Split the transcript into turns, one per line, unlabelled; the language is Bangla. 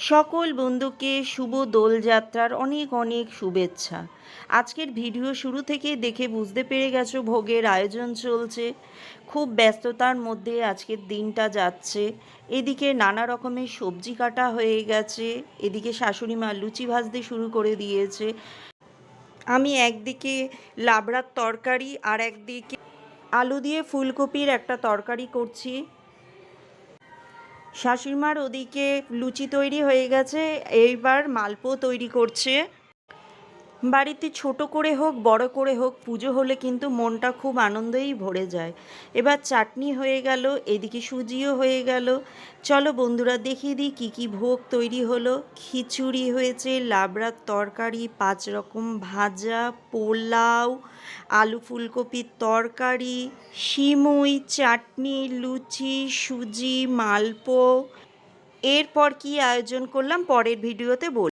সকল বন্ধুকে শুভ দোলযাত্রার অনেক অনেক শুভেচ্ছা। আজকের ভিডিও শুরু থেকেই দেখে বুঝতে পেরে গেছো ভোগের আয়োজন চলছে। খুব ব্যস্ততার মধ্যে আজকের দিনটা যাচ্ছে। এদিকে নানা রকমের সবজি কাটা হয়ে গেছে, এদিকে শাশুড়ি মা লুচি ভাজতে শুরু করে দিয়েছে। আমি একদিকে লাবড়ার তরকারি আর একদিকে আলু দিয়ে ফুলকপির একটা তরকারি করছি। শাশুড়িমার ওদিকে লুচি তৈরি হয়ে গেছে, এইবার মালপো তৈরি করছে। বাড়িতে ছোট করে হোক বড় করে হোক পুজো হলে কিন্তু মনটা খুব আনন্দেই ভরে যায়। এবার চাটনি হয়ে গেল, এদিকে সুজিও হয়ে গেল। চলো বন্ধুরা দেখিয়ে দিই কী কী ভোগ তৈরি হলো। খিচুড়ি হয়েছে, লাবড়ার তরকারি, 5 রকম ভাজা, পোলাও, আলু ফুলকপির তরকারি, সিমুই, চাটনি, লুচি, সুজি, মালপো। এরপর কি আয়োজন করলাম পরের ভিডিওতে বলবো।